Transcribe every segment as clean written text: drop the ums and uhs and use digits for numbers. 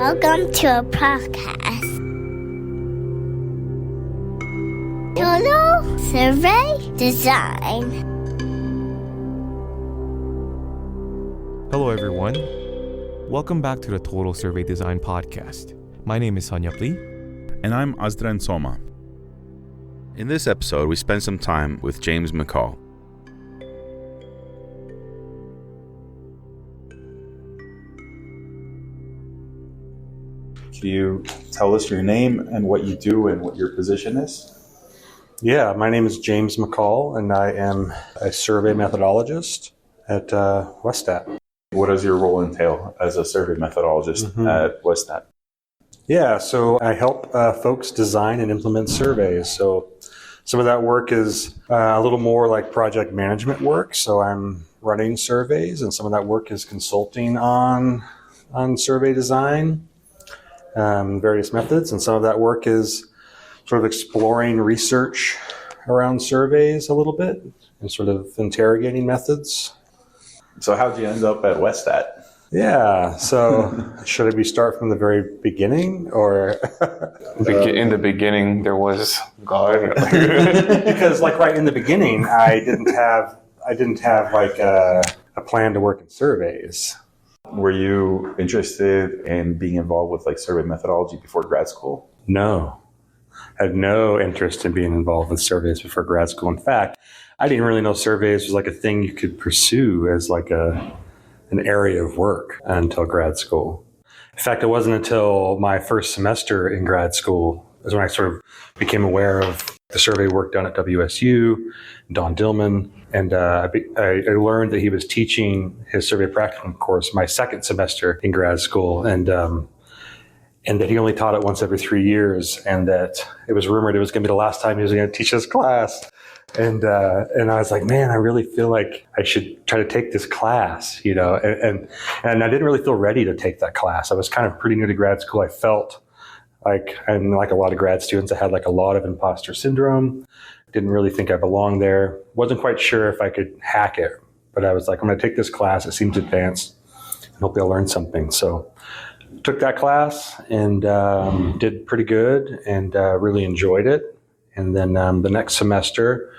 Welcome to a podcast. Total Survey Design. Hello everyone. Welcome back to the Total Survey Design podcast. My name is Hanyap Lee. And I'm Azdran Soma. In this episode, we spend some time with James McCall. Can you tell us your name and what you do and what your position is? Yeah, my name is James McCall, and I am a survey methodologist at Westat. What does your role entail as a survey methodologist at Westat? Yeah, so I help folks design and implement surveys. So some of that work is a little more like project management work. So I'm running surveys, and some of that work is consulting on survey design, various methods, and some of that work is sort of exploring research around surveys a little bit and sort of interrogating methods. So how'd you end up at Westat? Yeah, so should we start from the very beginning or? In the beginning, there was God. Because like right in the beginning, I didn't have like a plan to work in surveys. Were you interested in being involved with like survey methodology before grad school? No, I had no interest in being involved with surveys before grad school. In fact, I didn't really know surveys was like a thing you could pursue as like an area of work until grad school. In fact, it wasn't until my first semester in grad school is when I sort of became aware of the survey work done at WSU, Don Dillman, and I learned that he was teaching his survey practicum course my second semester in grad school, and that he only taught it once every 3 years, and that it was rumored it was going to be the last time he was going to teach this class. And I was like, man, I really feel like I should try to take this class, you know, and I didn't really feel ready to take that class. I was kind of pretty new to grad school. I felt like, and like a lot of grad students, I had like a lot of imposter syndrome. Didn't really think I belonged there. Wasn't quite sure if I could hack it, but I was like, I'm going to take this class. It seems advanced and hopefully I'll learn something. So took that class and did pretty good and really enjoyed it. And then the next semester,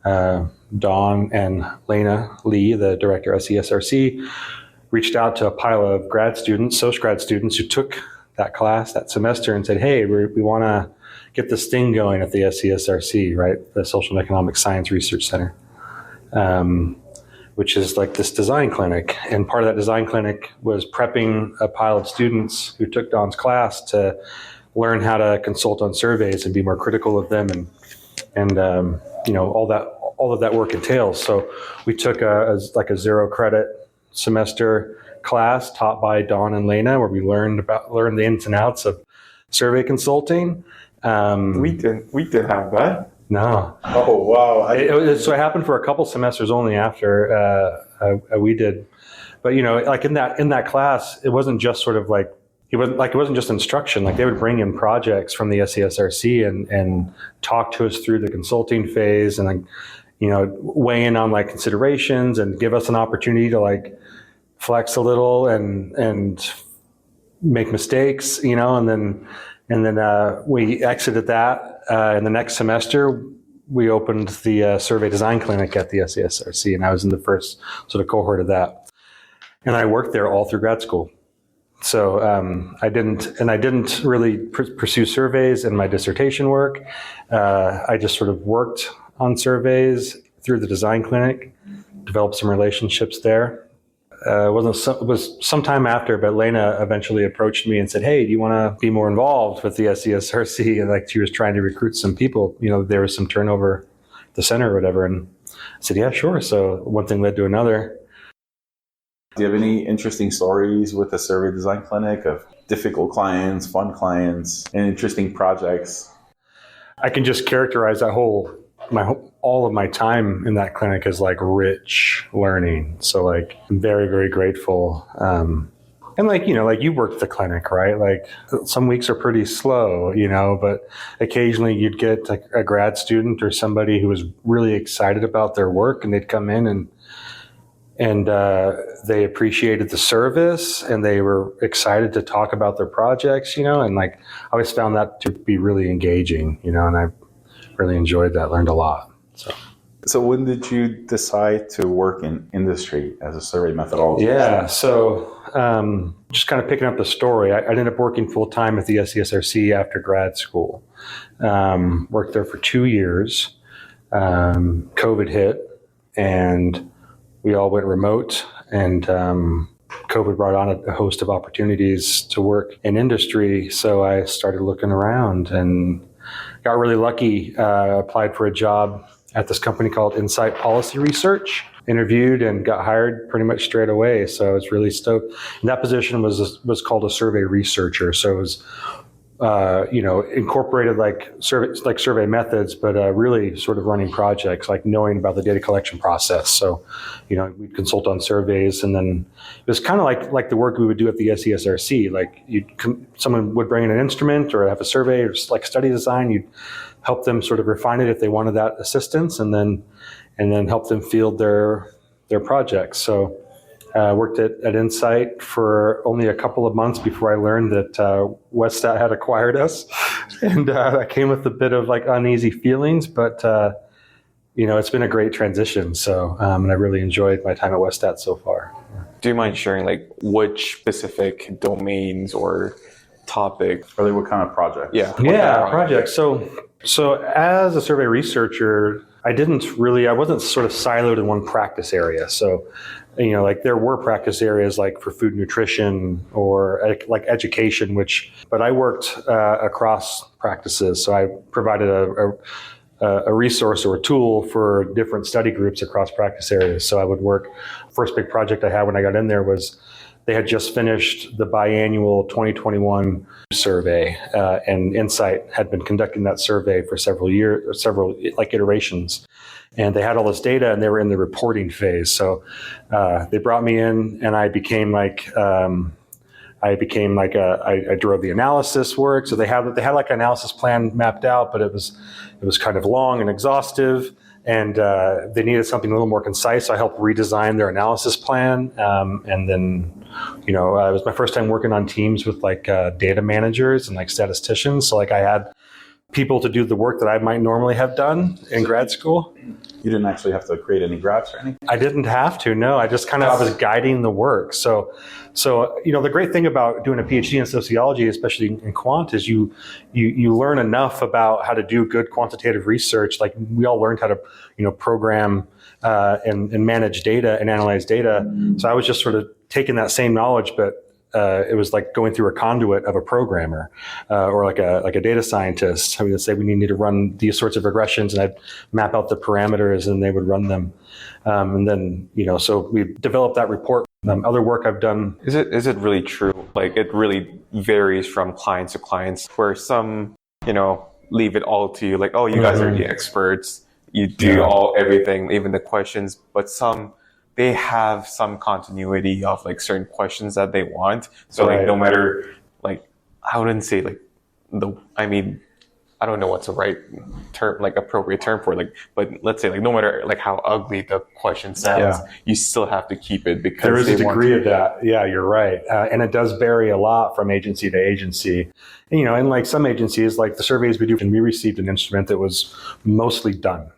Don and Lena Lee, the director of SESRC, reached out to a pile of grad students, social grad students who took that class that semester and said, hey, we want to get this thing going at the SESRC, right? The Social and Economic Science Research Center, which is like this design clinic. And part of that design clinic was prepping a pile of students who took Don's class to learn how to consult on surveys and be more critical of them, and you know, all of that work entails. So we took a 0 credit semester class taught by Don and Lena, where we learned the ins and outs of survey consulting. We didn't have that. No. Oh, wow. So it happened for a couple semesters only after we did. But, you know, like in that class, it wasn't just sort of like, it wasn't just instruction. Like they would bring in projects from the SESRC and talk to us through the consulting phase and like, you know, weigh in on like considerations and give us an opportunity to like flex a little and make mistakes, you know, and then we exited that. In the next semester, we opened the survey design clinic at the SESRC, and I was in the first sort of cohort of that. And I worked there all through grad school. So I didn't really pursue surveys in my dissertation work. I just sort of worked on surveys through the design clinic, developed some relationships there. It was some time after, but Lena eventually approached me and said, hey, do you want to be more involved with the SESRC? And like she was trying to recruit some people, you know, there was some turnover at the center or whatever. And I said, yeah, sure. So one thing led to another. Do you have any interesting stories with the survey design clinic of difficult clients, fun clients, and interesting projects? I can just characterize all of my time in that clinic as like rich learning. So like I'm very, very grateful. And like, you know, like you worked the clinic, right? Like some weeks are pretty slow, you know, but occasionally you'd get a grad student or somebody who was really excited about their work and they'd come in and and they appreciated the service, and they were excited to talk about their projects, and like I always found that to be really engaging, and I really enjoyed that, learned a lot. So when did you decide to work in industry as a survey methodologist? Yeah, so just kind of picking up the story, I ended up working full-time at the SCSRC after grad school. Worked there for 2 years. COVID hit, and we all went remote, and COVID brought on a host of opportunities to work in industry. So I started looking around and got really lucky, applied for a job at this company called Insight Policy Research, interviewed and got hired pretty much straight away. So I was really stoked. And that position was called a survey researcher. So it was, incorporated like survey methods, but really sort of running projects, like knowing about the data collection process. So, we'd consult on surveys, and then it was kind of like the work we would do at the SCSRC. Like someone would bring in an instrument or have a survey or like study design. You'd help them sort of refine it if they wanted that assistance, and then help them field their projects. So worked at Insight for only a couple of months before I learned that Westat had acquired us, and that came with a bit of like uneasy feelings, but it's been a great transition. So and I really enjoyed my time at Westat so far. Do you mind sharing like which specific domains or topic? Or like what kind of project? Yeah. Projects. So as a survey researcher, I wasn't sort of siloed in one practice area. So, like there were practice areas like for food nutrition or like education, but I worked across practices. So I provided a resource or a tool for different study groups across practice areas. So I would work, first big project I had when I got in there was they had just finished the biannual 2021 survey, and Insight had been conducting that survey for several iterations. And they had all this data, and they were in the reporting phase. So they brought me in, and I drove the analysis work. So they had like an analysis plan mapped out, but it was kind of long and exhaustive. And they needed something a little more concise. So I helped redesign their analysis plan. And then, it was my first time working on teams with like data managers and like statisticians. So like I had people to do the work that I might normally have done in grad school. You didn't actually have to create any graphs or anything? I didn't have to, no. I just I was guiding the work. So the great thing about doing a PhD in sociology, especially in quant, is you learn enough about how to do good quantitative research. Like we all learned how to, program and manage data and analyze data. So I was just sort of taking that same knowledge, but it was like going through a conduit of a programmer or like a data scientist. I mean, let's say we need to run these sorts of regressions, and I'd map out the parameters, and they would run them. And then, so we developed that report. Other work I've done. Is it really true? Like it really varies from clients to clients, where some, leave it all to you. Like, oh, you guys are the experts. You do everything, even the questions. But some, they have some continuity of like certain questions that they want. So like no matter like, I wouldn't say like I don't know what's the right term, like appropriate term for it, like, but let's say like no matter like how ugly the question sounds, you still have to keep it because there is a degree of that. Yeah, you're right. And it does vary a lot from agency to agency. And, in like some agencies, like the surveys we do, and we received an instrument that was mostly done.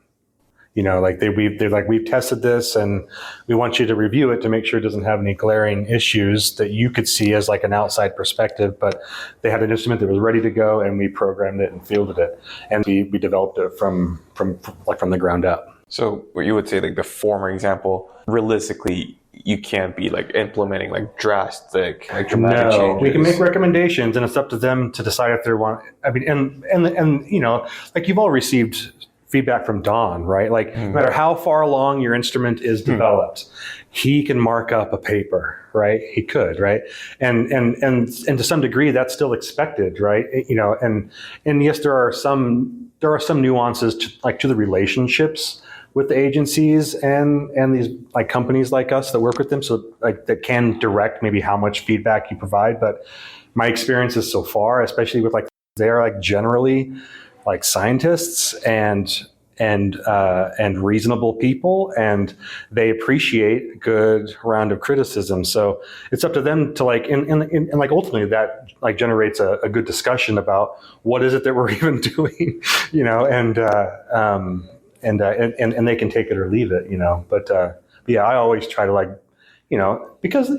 They're like, we've tested this and we want you to review it to make sure it doesn't have any glaring issues that you could see as like an outside perspective. But they had an instrument that was ready to go, and we programmed it and fielded it, and we developed it from the ground up. So what you would say, like the former example, realistically, you can't be like implementing like dramatic changes. We can make recommendations, and it's up to them to decide if they want. I mean, and like you've all received feedback from Don, right? Like no matter how far along your instrument is developed, he can mark up a paper, right? He could, right? And to some degree that's still expected, right? And yes, there are some nuances to the relationships with the agencies and these like companies like us that work with them. So like that can direct maybe how much feedback you provide. But my experiences so far, especially with like, they're like generally like scientists, and and reasonable people, and they appreciate a good round of criticism. So it's up to them to and like ultimately that like generates a good discussion about what is it that we're even doing, and they can take it or leave it, But yeah, I always try to because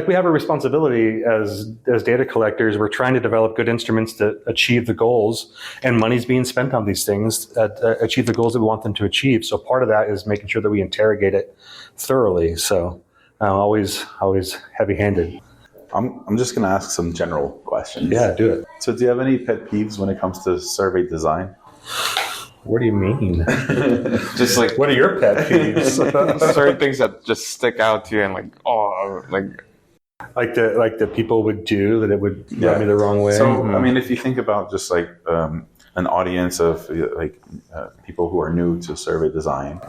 we have a responsibility as data collectors. We're trying to develop good instruments to achieve the goals, and money's being spent on these things to achieve the goals that we want them to achieve. So part of that is making sure that we interrogate it thoroughly. So always heavy-handed. I'm just going to ask some general questions. Yeah, do it. So do you have any pet peeves when it comes to survey design? What do you mean? Just like, what are your pet peeves? certain things that just stick out to you and like the people would do that it would rub me the wrong way. So I mean, if you think about just an audience of people who are new to survey design,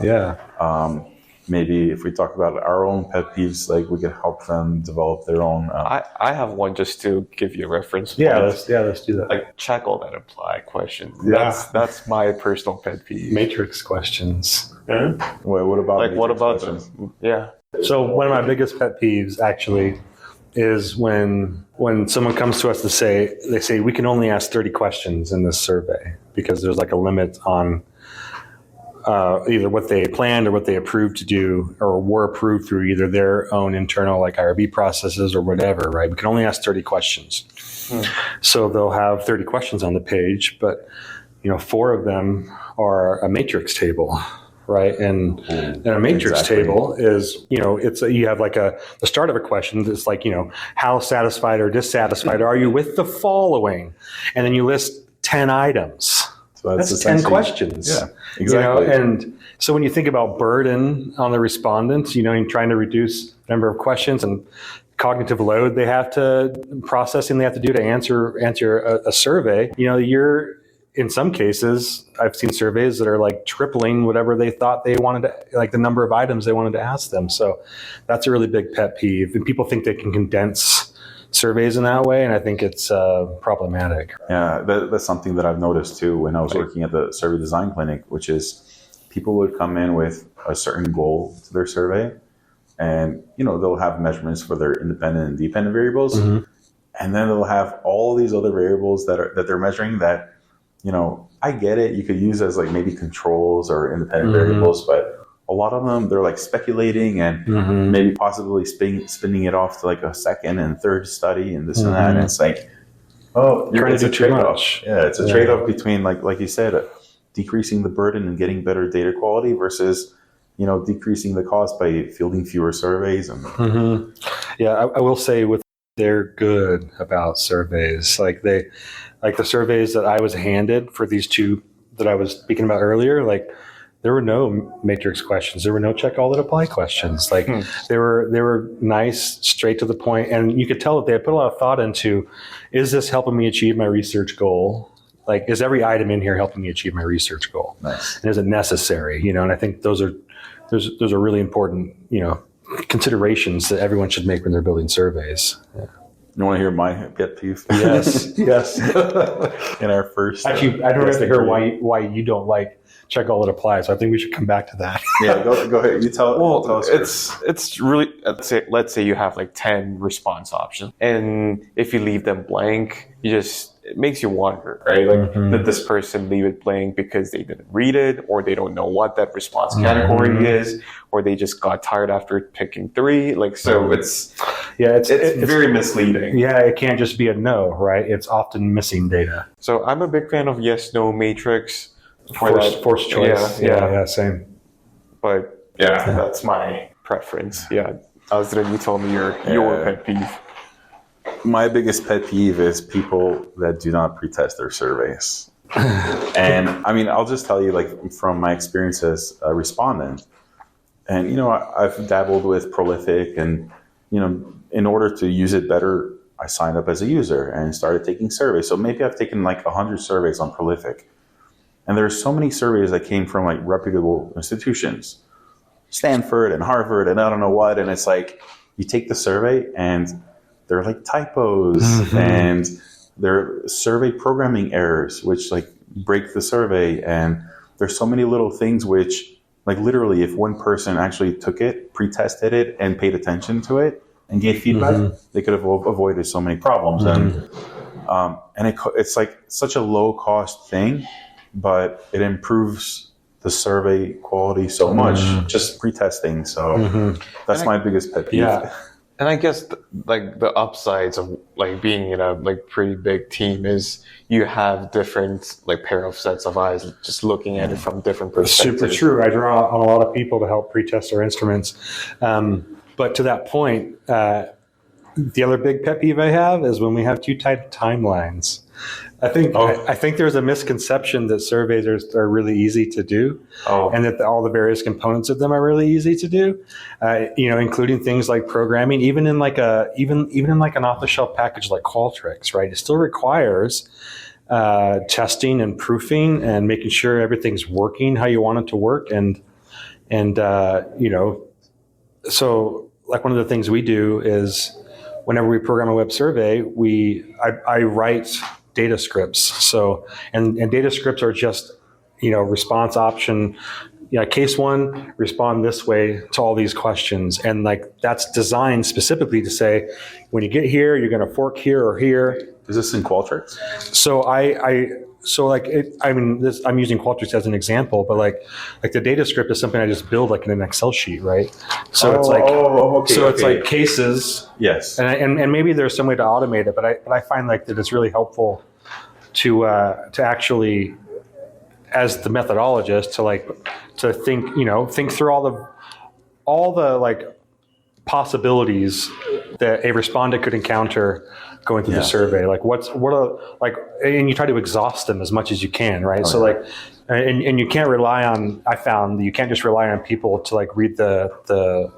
maybe if we talk about our own pet peeves, we could help them develop their own. I have one just to give you a reference. Let's do that. Check all that apply questions. Yeah. That's my personal pet peeve. Matrix questions. Wait, what about what about questions? them? Yeah. So one of my biggest pet peeves actually is when someone comes to us they say we can only ask 30 questions in this survey because there's a limit on either what they planned or what they approved to do or were approved through either their own internal IRB processes or whatever, right? We can only ask 30 questions. So they'll have 30 questions on the page, but 4 of them are a matrix table. Right. And a matrix table is, you have the start of a question that's how satisfied or dissatisfied are you with the following? And then you list 10 items. So that's 10 questions. Yeah, exactly. And so when you think about burden on the respondents, you're trying to reduce the number of questions and cognitive load they have to do to answer a survey, you're, in some cases, I've seen surveys that are tripling whatever they thought they wanted to, the number of items they wanted to ask them. So that's a really big pet peeve. And people think they can condense surveys in that way, and I think it's problematic. Yeah, that's something that I've noticed too when I was working at the survey design clinic, which is people would come in with a certain goal to their survey, and they'll have measurements for their independent and dependent variables, and then they'll have all these other variables that they're measuring that. I get it. You could use as maybe controls or independent variables, but a lot of them, they're speculating and maybe possibly spinning it off to a second and third study and this and that. And it's it's a trade-off. Yeah, it's a trade-off between, like you said, decreasing the burden and getting better data quality versus, decreasing the cost by fielding fewer surveys. And Yeah, I will say they're good about surveys. The surveys that I was handed for these 2 that I was speaking about earlier, there were no matrix questions. There were no check all that apply questions. They were nice, straight to the point, and you could tell that they had put a lot of thought into, is this helping me achieve my research goal? Is every item in here helping me achieve my research goal? Nice. And is it necessary? And I think those are really important, considerations that everyone should make when they're building surveys. Yeah. You want to hear my pet peeve? Yes. In our first, actually, I don't have to hear why you don't check all that applies. So I think we should come back to that. Yeah, go ahead. You tell. Well, tell us it's really, let's say you have 10 response options, and if you leave them blank, it makes you wonder, right? Did this person leave it blank because they didn't read it, or they don't know what that response category is, or they just got tired after picking 3? It's very misleading. Yeah, it can't just be a no, right? It's often missing data. So I'm a big fan of yes/no matrix. Forced choice. Yeah, same. But that's my preference. Yeah, Azrin, you told me your pet peeve. My biggest pet peeve is people that do not pretest their surveys. And I mean, I'll just tell you, from my experience as a respondent, and I've dabbled with Prolific, and in order to use it better, I signed up as a user and started taking surveys. So maybe I've taken 100 surveys on Prolific. And there's so many surveys that came from reputable institutions, Stanford and Harvard and I don't know what. And it's you take the survey and there are typos and there are survey programming errors, which break the survey. And there's so many little things which, like literally, if one person actually took it, pre-tested it, and paid attention to it and gave feedback, they could have avoided so many problems. And it's like such a low cost thing, but it improves the survey quality so much, just pre-testing. So that's my biggest pet peeve. Yeah. And I guess like the upsides of like being in a like pretty big team is you have different like pair of sets of eyes just looking at it from different perspectives. Super true. I draw on a lot of people to help pre-test our instruments. But to that point, the other big pet peeve I have is when we have too tight timelines. I think there's a misconception that surveys are really easy to do, and that all the various components of them are really easy to do. Including things like programming, even in like an off-the-shelf package like Qualtrics, right? It still requires testing and proofing and making sure everything's working how you want it to work, so like one of the things we do is whenever we program a web survey, I write data scripts. So, and data scripts are just, response option, case one, respond this way to all these questions. And like, that's designed specifically to say, when you get here, you're going to fork here or here. Is this in Qualtrics? So I'm using Qualtrics as an example, but like the data script is something I just build like in an Excel sheet, right? So it's like cases. Yes. And maybe there's some way to automate it, but I find like that it's really helpful to actually, as the methodologist, to think through all the like possibilities that a respondent could encounter going through the survey, like and you try to exhaust them as much as you can, right? And you can't rely on. I found that you can't just rely on people to like read the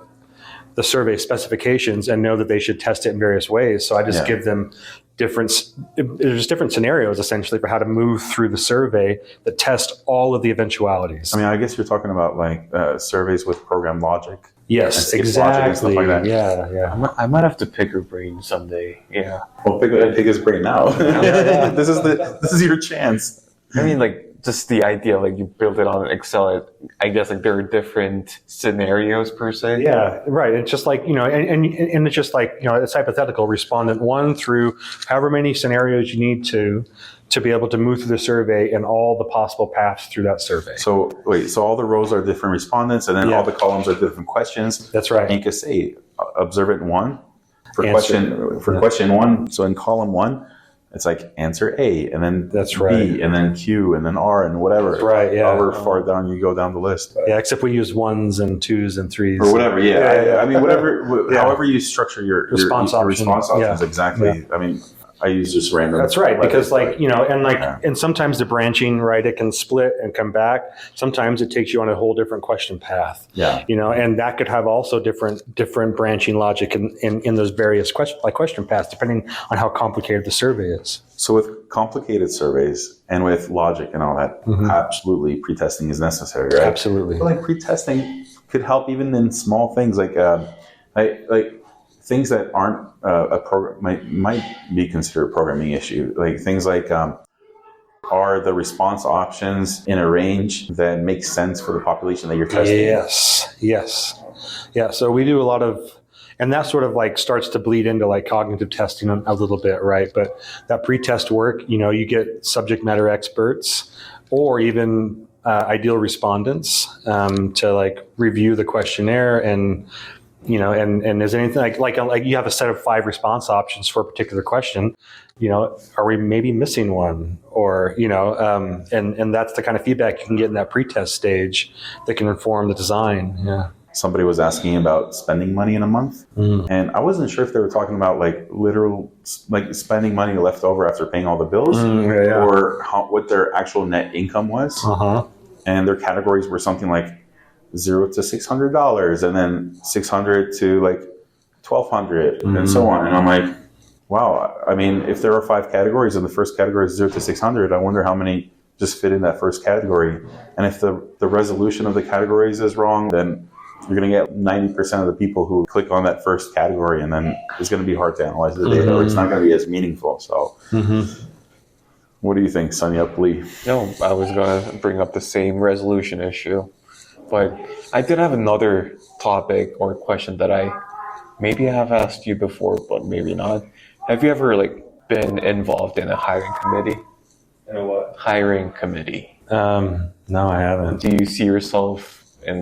survey specifications and know that they should test it in various ways. So I just give them there's different scenarios essentially for how to move through the survey that test all of the eventualities. I mean, I guess you're talking about like surveys with program logic. Yes, exactly. Like that. Yeah. I might have to pick your brain someday. Yeah. Well, pick his brain now. This is your chance. I mean, like just the idea, like you build it on Excel. I guess like there are different scenarios per se. Yeah, right. It's just like and it's just like it's hypothetical. Respondent 1 through however many scenarios you need to be able to move through the survey and all the possible paths through that survey. So all the rows are different respondents, and then all the columns are different questions. That's right. And you can say observant 1 for question 1. So in column 1, it's like answer A, and then B, and then Q, and then R, and whatever. That's right. Yeah. However far down you go down the list. Yeah, except we use 1s and 2s and 3s or whatever. I mean, whatever. However you structure your response options. Exactly. Yeah. I mean, I use just random. That's right, because and sometimes the branching, right, it can split and come back. Sometimes it takes you on a whole different question path. Yeah. And that could have also different branching logic in those various question paths, depending on how complicated the survey is. So with complicated surveys and with logic and all that, absolutely pre-testing is necessary, right? Absolutely. But like pre-testing could help even in small things like things that aren't a program might be considered a programming issue. Like things like are the response options in a range that makes sense for the population that you're testing? Yes. Yeah. So we do a lot of, and that sort of like starts to bleed into like cognitive testing a little bit, right? But that pre-test work, you get subject matter experts or even ideal respondents to like review the questionnaire and is anything like you have a set of 5 response options for a particular question, are we maybe missing one or, and that's the kind of feedback you can get in that pretest stage that can inform the design. Yeah. Somebody was asking about spending money in a month, and I wasn't sure if they were talking about like literal, like spending money left over after paying all the bills or what their actual net income was. And their categories were something like $0 to $600, and then $600 to like $1,200, and so on. And I'm like, wow. I mean, if there are 5 categories, and the first category is $0 to $600, I wonder how many just fit in that first category. And if the resolution of the categories is wrong, then you're going to get 90% of the people who click on that first category, and then it's going to be hard to analyze the data, or it's not going to be as meaningful. So. What do you think, Sonia Lee? No, I was going to bring up the same resolution issue. But I did have another topic or question that I maybe have asked you before, but maybe not. Have you ever been involved in a hiring committee? You know what? Hiring committee. No, I haven't. Do you see yourself in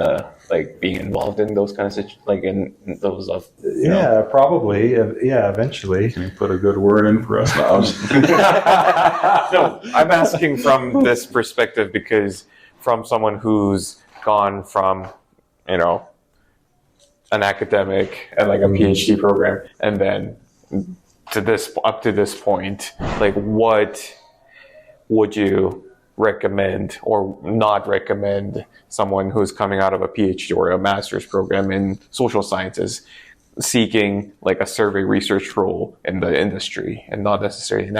being involved in those kinds of in those of? Yeah, probably. Yeah, eventually. Can you put a good word in for us? No, No, I'm asking from this perspective because from someone who's gone from, an academic and a PhD program, and then up to this point, what would you recommend or not recommend someone who's coming out of a PhD or a master's program in social sciences seeking a survey research role in the industry and not necessarily in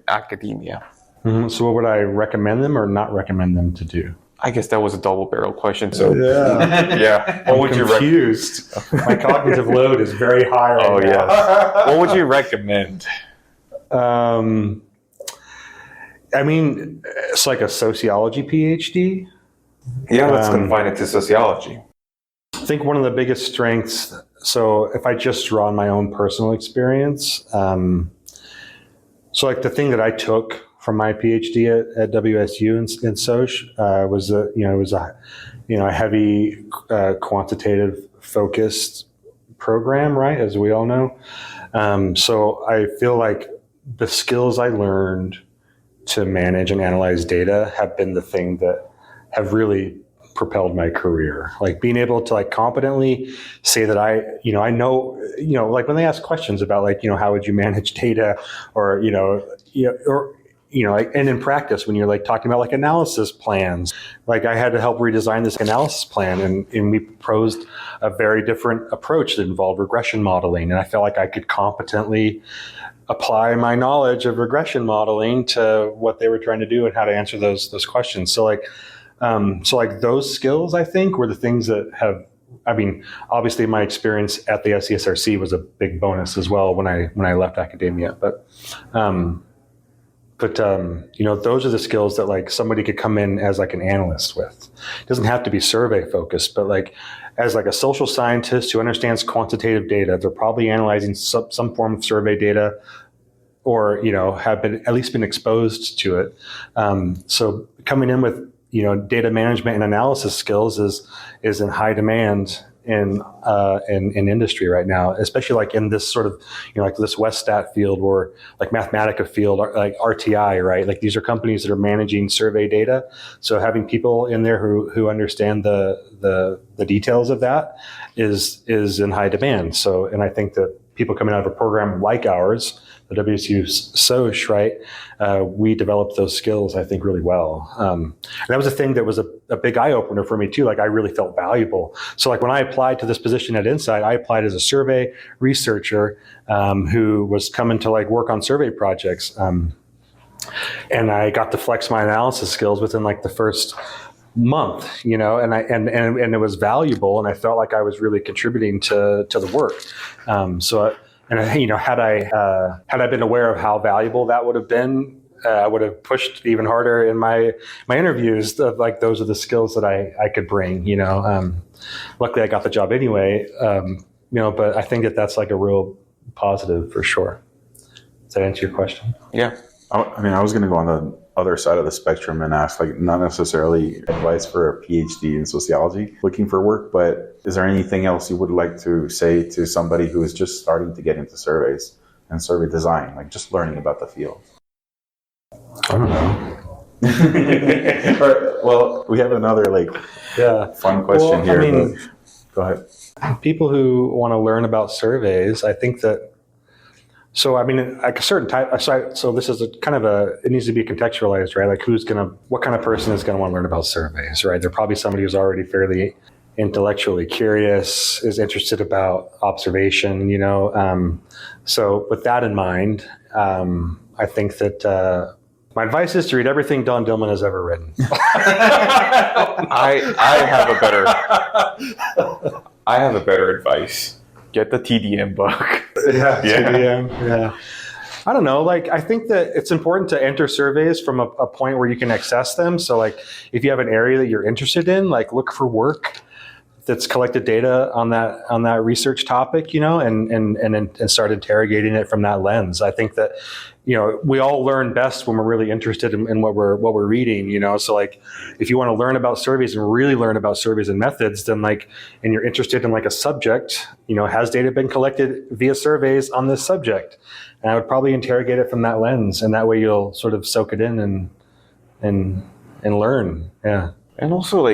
academia? Mm-hmm. So what would I recommend them or not recommend them to do? I guess that was a double-barrel question. So Yeah. yeah, what would you confused. My cognitive load is very high right now. Yeah. What would you recommend? I mean, it's like a sociology PhD. Yeah, let's confine it to sociology. I think one of the biggest strengths, so if I just draw on my own personal experience, so the thing that I took from my PhD at WSU in Soc was a heavy quantitative focused program, right? As we all know. So I feel like the skills I learned to manage and analyze data have been the thing that have really propelled my career. Being able to competently say that I know, when they ask questions about how would you manage data or, and in practice, when you're talking about analysis plans, I had to help redesign this analysis plan and we proposed a very different approach that involved regression modeling. And I felt like I could competently apply my knowledge of regression modeling to what they were trying to do and how to answer those questions. So those skills, I think, were the things that have, obviously my experience at the SCSRC was a big bonus as well when I left academia. But those are the skills that somebody could come in as an analyst with. It doesn't have to be survey focused, but as a social scientist who understands quantitative data, they're probably analyzing some form of survey data or, have at least been exposed to it. So coming in with, data management and analysis skills is in high demand in industry right now, especially in this sort of, this Westat field or Mathematica field, RTI, right? These are companies that are managing survey data. So having people in there who understand the details of that is in high demand. So, and I think that people coming out of a program like ours, the WSU Soc, right? We developed those skills, I think, really well. And that was a thing that was a big eye opener for me too. I really felt valuable. So when I applied to this position at Insight, I applied as a survey researcher who was coming to work on survey projects. And I got to flex my analysis skills within the first month, and it was valuable, and I felt like I was really contributing to the work. Had I been aware of how valuable that would have been, I would have pushed even harder in my interviews. Those are the skills that I could bring. Luckily, I got the job anyway. But I think that's a real positive for sure. Does that answer your question? Yeah. I was going to go on the other side of the spectrum and ask, not necessarily advice for a PhD in sociology looking for work, but is there anything else you would like to say to somebody who is just starting to get into surveys and survey design, just learning about the field? I don't know. Well, we have another fun question here. Go ahead. People who want to learn about surveys, I think that. So, a certain type. So this is it needs to be contextualized, right? What kind of person is going to want to learn about surveys, right? They're probably somebody who's already fairly intellectually curious, is interested about observation, So with that in mind, I think that my advice is to read everything Don Dillman has ever written. I have a better advice. Get the TDM book. TDM, yeah. I don't know. Like, I think that it's important to enter surveys from a point where you can access them. So, like, if you have an area that you're interested in, like, look for work that's collected data on that research topic, and start interrogating it from that lens. I think that, we all learn best when we're really interested in what we're reading, So, like, if you want to learn about surveys and really learn about surveys and methods, then and you're interested in like a subject, has data been collected via surveys on this subject? And I would probably interrogate it from that lens, and that way you'll sort of soak it in and learn. Yeah. And also,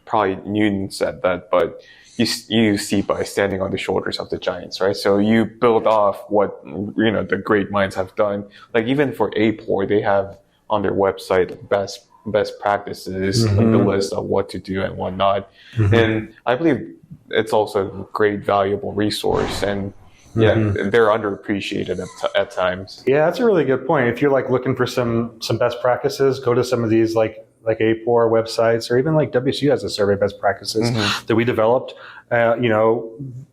probably Newton said that, but you see by standing on the shoulders of the giants, right? So you build off what, the great minds have done. Like, even for APOR, they have on their website best practices, like the list of what to do and what not. And I believe it's also a great, valuable resource. And they're underappreciated at times. Yeah, that's a really good point. If you're like looking for some best practices, go to some of these like APOR websites, or even like WSU has a survey best practices that we developed,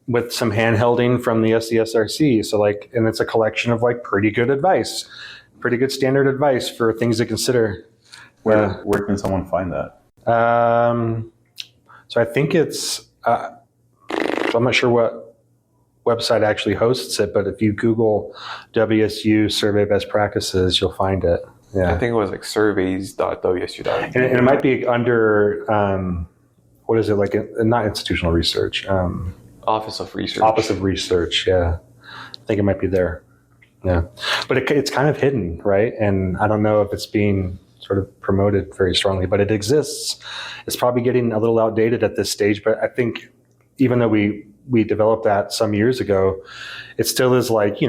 with some handholding from the SCSRC. So and it's a collection of like pretty good advice, pretty good standard advice for things to consider. Where can someone find that? So I think it's, I'm not sure what website actually hosts it, but if you Google WSU survey best practices, you'll find it. Yeah. I think it was like surveys.wsu.edu. And it might be under, what is it, like, not institutional research. Office of Research. Office of Research, yeah. I think it might be there. Yeah. But it's kind of hidden, right? And I don't know if it's being sort of promoted very strongly, but it exists. It's probably getting a little outdated at this stage, but I think even though we developed that some years ago, it still is like,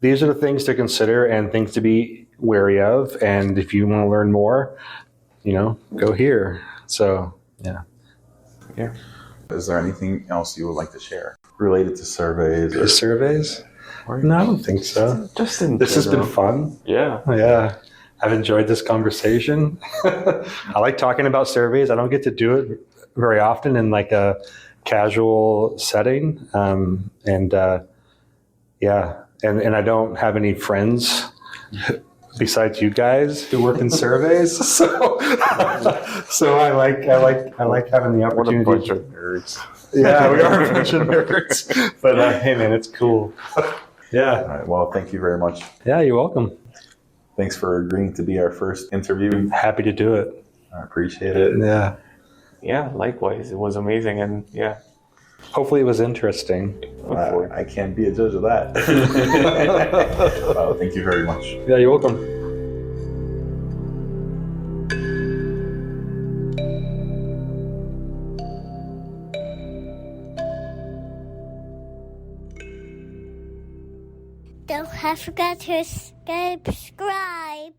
these are the things to consider and things to be wary of. And if you want to learn more, go here. So, yeah. Yeah. Is there anything else you would like to share related to surveys? Surveys? No, I don't think so. This has been fun. Yeah. Yeah. I've enjoyed this conversation. I like talking about surveys. I don't get to do it very often in like a casual setting. And I don't have any friends besides you guys who work in surveys. So I like having the opportunity. What a bunch of nerds. Yeah, we are a bunch of nerds. But hey, man, it's cool. Yeah. All right. Well, thank you very much. Yeah, you're welcome. Thanks for agreeing to be our first interview. Happy to do it. I appreciate it. Yeah. Yeah, likewise. It was amazing. And yeah. Hopefully it was interesting. I can't be a judge of that. Well, thank you very much. Yeah, you're welcome. Don't forget to subscribe.